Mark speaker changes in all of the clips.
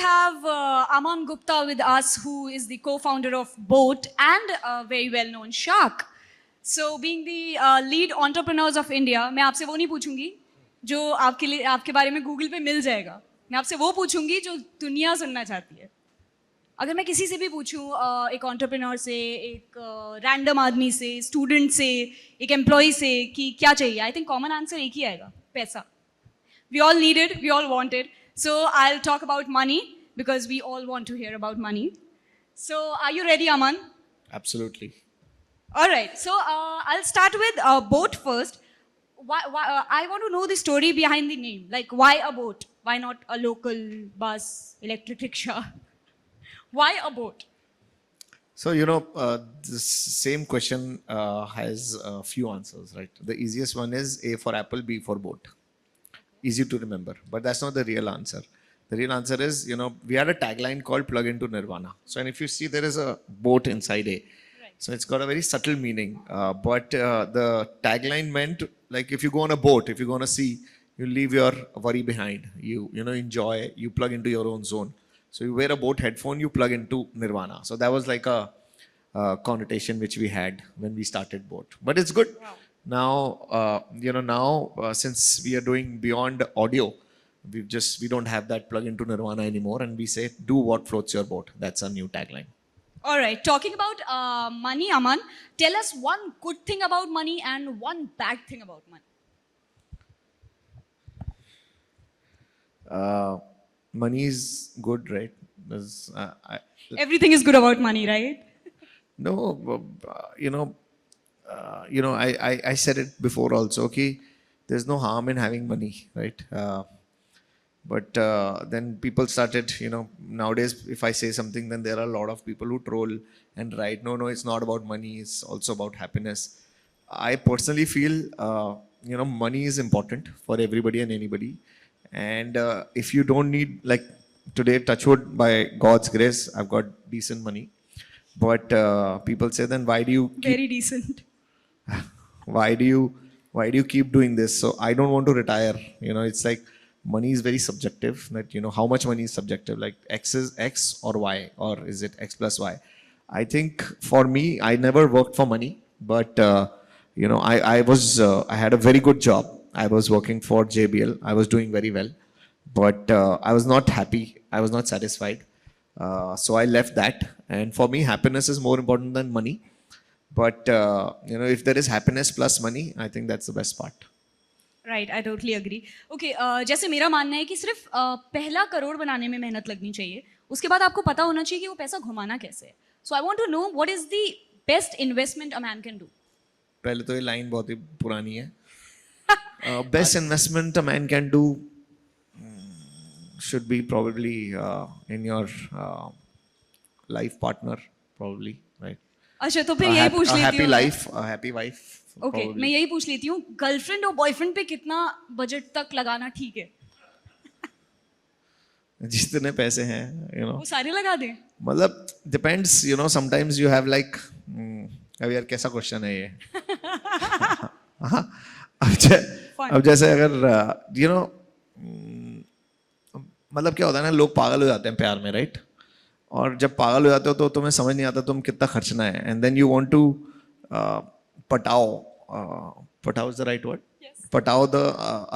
Speaker 1: have Aman Gupta with us, who is the co-founder of Boat and a very well-known shark. So, being the lead entrepreneurs of India, मैं आपसे वो नहीं पूछूंगी जो आपके बारे में Google पे मिल जाएगा. मैं आपसे वो पूछूंगी जो दुनिया सुनना चाहती है. अगर मैं किसी से भी पूछूं, एक entrepreneur से, एक random आदमी से, student से, एक employee से कि क्या चाहिए, I think common answer एक ही आएगा, पैसा. We all need it, we all want it. So I'll talk about money because we all want to hear about money. So are you ready, Aman?
Speaker 2: Absolutely.
Speaker 1: All right. So I'll start with boat first. I want to know the story behind the name. Like, why a boat? Why not a local bus, electric rickshaw? Why a boat?
Speaker 2: So, this same question has a few answers, right? The easiest one is A for apple, B for boat. Easy to remember, but that's not the real answer. The real answer is, we had a tagline called plug into nirvana. So, and if you see, there is a boat inside A.
Speaker 1: Right.
Speaker 2: So it's got a very subtle meaning. But the tagline meant, like, if you go on a boat, if you go on a sea, you leave your worry behind. You enjoy, you plug into your own zone. So you wear a boat headphone, you plug into nirvana. So that was like a connotation which we had when we started boat. But it's good.
Speaker 1: Wow.
Speaker 2: Now, since we are doing beyond audio, we don't have that plug into nirvana anymore, and we say, do what floats your boat. That's our new tagline.
Speaker 1: All right. Talking about money, Aman, tell us one good thing about money and one bad thing about money.
Speaker 2: Money is good, right?
Speaker 1: Everything is good about money, right?
Speaker 2: No, I said it before also, okay, there's no harm in having money, right? But then people started, nowadays, if I say something, then there are a lot of people who troll and write, no, it's not about money, it's also about happiness. I personally feel, money is important for everybody and anybody. And if you don't need, like today, touch wood, by God's grace, I've got decent money. But people say, then why do you
Speaker 1: Very decent.
Speaker 2: why do you keep doing this? So I don't want to retire. It's like money is very subjective. That how much money is subjective. Like X is X or Y, or is it X plus Y? I think for me, I never worked for money, but I had a very good job. I was working for JBL. I was doing very well, but I was not happy. I was not satisfied. So I left that. And for me, happiness is more important than money. But, if there is happiness plus money, I think that's the best part.
Speaker 1: Right, I totally agree. Okay, जैसे मेरा मानना है कि सिर्फ पहला करोड़ बनाने में मेहनत लगनी चाहिए. उसके बाद आपको पता होना चाहिए कि वो पैसा घुमाना कैसे है. So I want to know what is the best investment a man can do.
Speaker 2: पहले तो ये लाइन बहुत ही पुरानी है. Best investment a man can do should be probably in your life partner, probably, right?
Speaker 1: अच्छा तो फिर यही पूछ लेती हूँ.
Speaker 2: A happy life, a happy wife.
Speaker 1: Okay, मैं यही पूछ लेती हूँ, गर्लफ्रेंड और बॉयफ्रेंड पे कितना बजट तक लगाना ठीक है?
Speaker 2: जितने पैसे हैं,
Speaker 1: वो सारे लगा दें?
Speaker 2: मतलब depends, sometimes you have like, अब यार कैसा क्वेश्चन है ये? अब जैसे अगर मतलब क्या होता है ना, लोग पागल हो जाते हैं प्यार में, राइट? और जब पागल हो जाते हो तो तुम्हें समझ नहीं आता तुम कितना खर्चना है, and then you want to पटाओ इज द राइट वर्ड, पटाओ the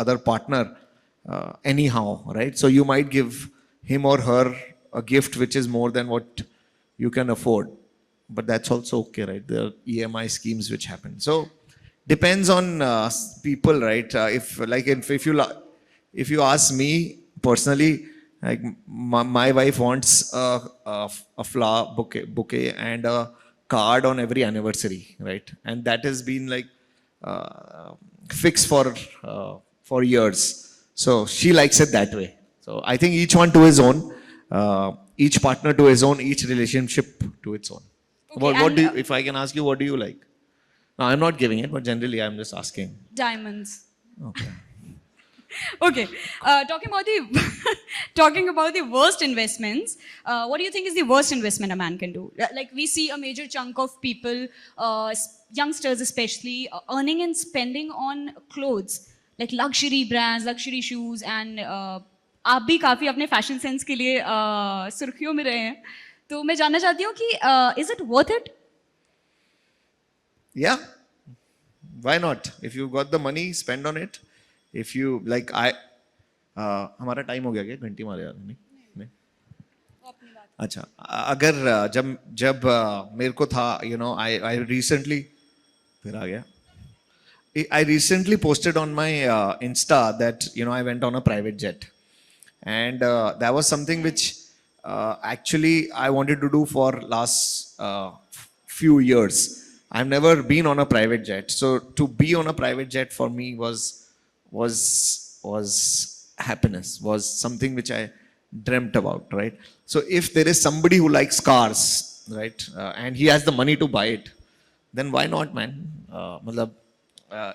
Speaker 2: other partner anyhow, right? So you might give him or her a gift which is more than what you can afford, but that's also okay, right? There are EMI schemes which happen. So depends on people, right? If you ask me personally, like my wife wants a flower bouquet and a card on every anniversary, right? And that has been like fixed for years. So she likes it that way. So I think each one to his own. Each partner to his own, each relationship to its own. Okay, what do you, if I can ask you, what do you like? No, I'm not giving it, but generally I'm just asking.
Speaker 1: Diamonds.
Speaker 2: Okay.
Speaker 1: Okay. Talking about the worst investments, what do you think is the worst investment a man can do? Like we see a major chunk of people, youngsters especially, earning and spending on clothes, like luxury brands, luxury shoes, and आप भी काफ़ी अपने fashion sense के लिए सुर्खियों में रहे हैं, तो मैं जानना चाहती हूँ कि is it worth it?
Speaker 2: Yeah, why not? If you got the money, spend on it. If you like, हमारा टाइम हो गया क्या? घंटी मारे यार नहीं नहीं अच्छा अगर जब जब मेरे को था आई रिसेंटली फिर आ गया I recently posted on my Insta that I went on a private jet, and that was something which actually I wanted to do for last few years. I've never been on a private jet, so to be on a private jet for me was happiness, was something which I dreamt about, right? So if there is somebody who likes cars, right, and he has the money to buy it, then why not, man? मतलब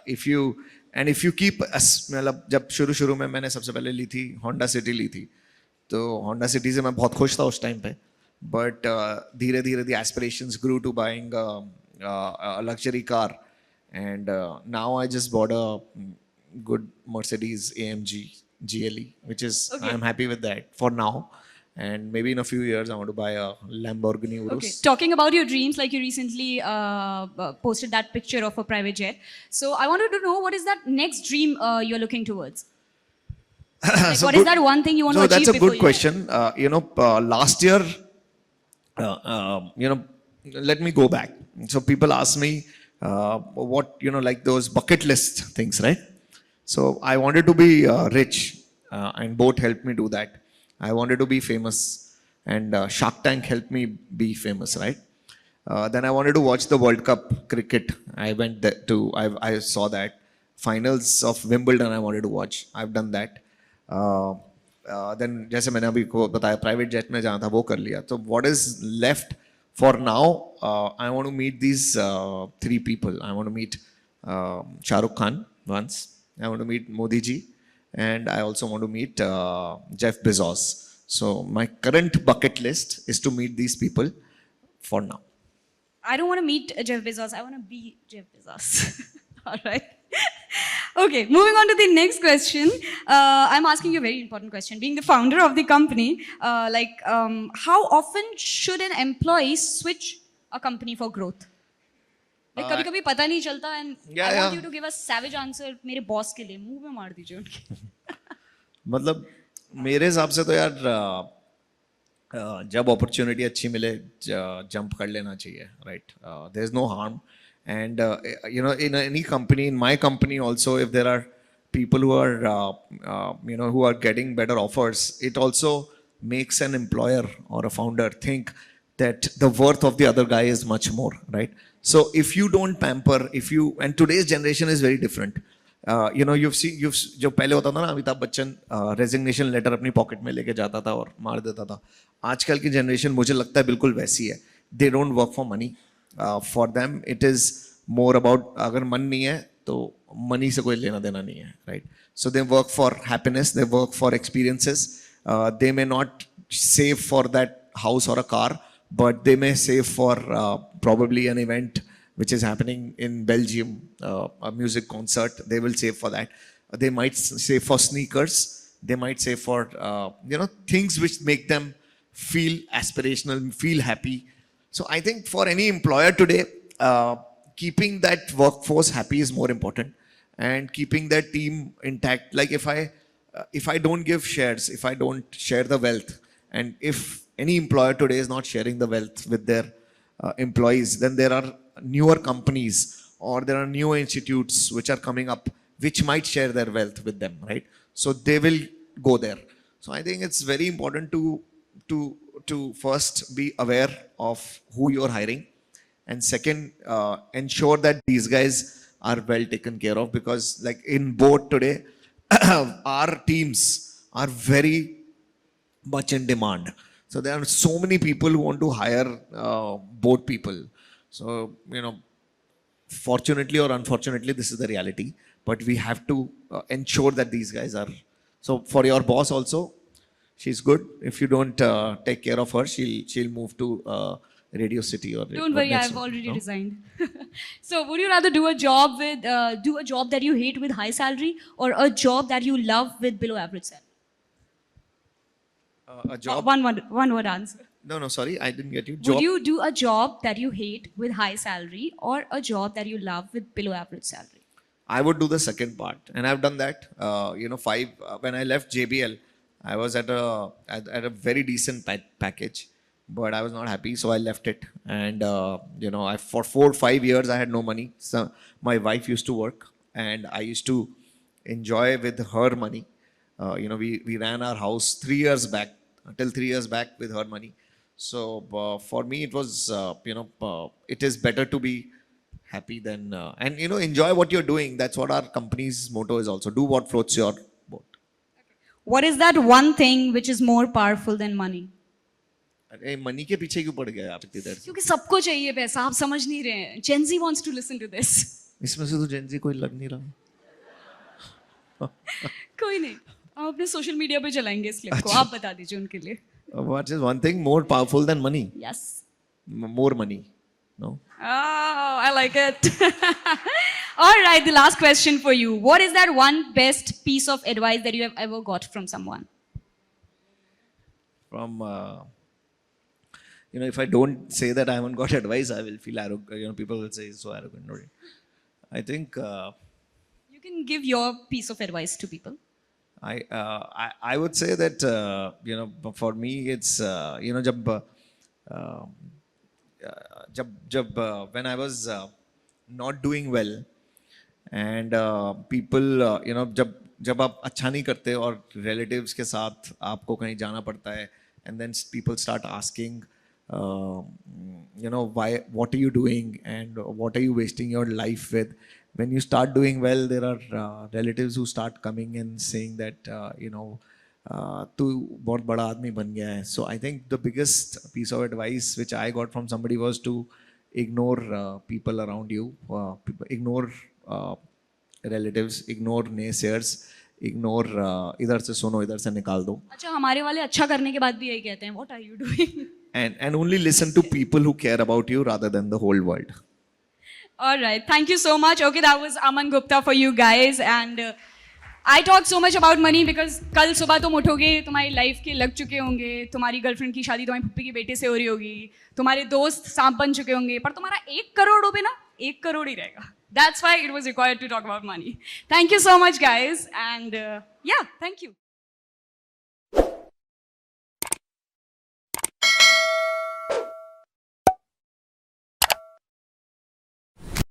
Speaker 2: if you keep मतलब जब शुरू में मैंने सबसे पहले ली थी Honda city ली थी, तो होंडा सिटी से मैं बहुत खुश था उस टाइम पे, बट धीरे धीरे the aspirations grew to buying a luxury car, and now I just bought a good Mercedes AMG GLE, which is I'm happy with that for now, and maybe in a few years I want to buy a Lamborghini Urus.
Speaker 1: Okay, talking about your dreams, like you recently posted that picture of a private jet. So I wanted to know, what is that next dream you're looking towards? Like,
Speaker 2: So
Speaker 1: what is
Speaker 2: good-
Speaker 1: that one thing you want to
Speaker 2: so
Speaker 1: achieve
Speaker 2: that's a
Speaker 1: before
Speaker 2: good
Speaker 1: you
Speaker 2: question. Last year, let me go back. So people ask me what like those bucket list things, right? So I wanted to be rich, and boat helped me do that. I wanted to be famous, and Shark Tank helped me be famous, right? Then I wanted to watch the World Cup cricket. I went there to, I saw that. Finals of Wimbledon I wanted to watch. I've done that. Then जैसे मैंने अभी को बताया private jet में जाना था वो कर लिया. So what is left for now? I want to meet these three people. I want to meet Shah Rukh Khan once. I want to meet Modi ji, and I also want to meet Jeff Bezos. So my current bucket list is to meet these people for now.
Speaker 1: I don't want to meet Jeff Bezos. I want to be Jeff Bezos. All right. Okay, moving on to the next question. I'm asking you a very important question. Being the founder of the company, how often should an employee switch a company for growth? Like कभी-कभी पता नहीं चलता, and I want you to give a savage answer मेरे boss के लिए, मुंह में मार दीजिए उनके.
Speaker 2: मतलब मेरे हिसाब से तो यार जब अपॉर्चुनिटी अच्छी मिले जंप कर लेना चाहिए, right? There is no harm, and in any company, in my company also, if there are people who are who are getting better offers, it also makes an employer or a founder think that the worth of the other guy is much more, right? So if you don't pamper, and today's generation is very different. You've जो पहले होता था ना, Amitabh Bachchan resignation letter अपनी pocket में लेके जाता था और मार देता था. आजकल की जनरेशन मुझे लगता है बिल्कुल वैसी है. They don't work for money. For them it is more about, अगर मन नहीं है तो मनी से कोई लेना देना नहीं है, right? So they work for happiness, they work for experiences. They may not save for that house or a car, but they may save for probably an event which is happening in Belgium, a music concert. They will save for that. They might save for sneakers. They might save for things which make them feel aspirational, feel happy. So I think for any employer today, keeping that workforce happy is more important, and keeping that team intact. Like if I don't give shares, if I don't share the wealth, and if any employer today is not sharing the wealth with their employees, then there are newer companies or there are newer institutes which are coming up which might share their wealth with them, right? So they will go there. So I think it's very important to first be aware of who you're hiring, and second, ensure that these guys are well taken care of, because like in board today our teams are very much in demand. So there are so many people who want to hire board people. So fortunately or unfortunately, this is the reality. But we have to ensure that these guys are. So for your boss also, she's good. If you don't take care of her, she'll move to Radio City or.
Speaker 1: Don't worry, I've already resigned. So would you rather do a job that you hate with high salary, or a job that you love with below average salary?
Speaker 2: A job?
Speaker 1: One word answer.
Speaker 2: No, sorry, I didn't get you.
Speaker 1: Would
Speaker 2: Job.
Speaker 1: you do a job that you hate with high salary or a job that you love with below average salary?
Speaker 2: I would do the second part, and I've done that. When I left JBL, I was at a very decent package, but I was not happy, so I left it. And for 4 or 5 years I had no money. So my wife used to work, and I used to enjoy with her money. We ran our house 3 years back, till 3 years back with her money. So for me, it was it is better to be happy than and enjoy what you're doing. That's what our company's motto is also. Do what floats your boat.
Speaker 1: What is that one thing which is more powerful than money?
Speaker 2: अरे money के पीछे क्यों पड़ गए आप इतनी देर से?
Speaker 1: क्योंकि सबको चाहिए पैसा, आप समझ नहीं रहे हैं. Gen Z wants to listen to this.
Speaker 2: इसमें से तो जेन जी कोई लग नहीं रहा.
Speaker 1: कोई नहीं, हम अपने सोशल मीडिया पे चलाएंगे इस क्लिप को. आप बता दीजिए उनके लिए.
Speaker 2: What is one thing more powerful than money?
Speaker 1: Yes.
Speaker 2: More money. No.
Speaker 1: Oh, I like it. All right, the last question for you. What is that one best piece of advice that you have ever got from someone?
Speaker 2: From if I don't say that I haven't got advice, I will feel arrogant. People will say it's so arrogant. No? I think
Speaker 1: You can give your piece of advice to people.
Speaker 2: I would say that for me it's जब when I was not doing well, and people जब आप अच्छा नहीं करते और relatives के साथ आपको कहीं जाना पड़ता है, and then people start asking why, what are you doing and what are you wasting your life with. When you start doing well, there are relatives who start coming and saying that तू बहुत बड़ा आदमी बन गया है. So I think the biggest piece of advice which I got from somebody was to ignore people around you, ignore relatives, ignore naysayers, ignore इधर से सुनो इधर से निकाल दो.
Speaker 1: अच्छा, हमारे वाले अच्छा करने के बाद भी यही कहते हैं, what are you doing?
Speaker 2: And only listen to people who care about you rather than the whole world.
Speaker 1: All right, thank you so much. Okay, that was Aman Gupta for you guys, and I talk so much about money because कल सुबह तुम उठोगे, तुम्हारी life के लग चुके होंगे, तुम्हारी girlfriend की शादी तुम्हारी पप्पी के बेटे से हो रही होगी, तुम्हारे दोस्त सांप बन चुके होंगे, पर तुम्हारा 1 करोड़ रुपए ना 1 करोड़ ही रहेगा. That's why it was required to talk about money. Thank you so much, guys, and yeah, thank you.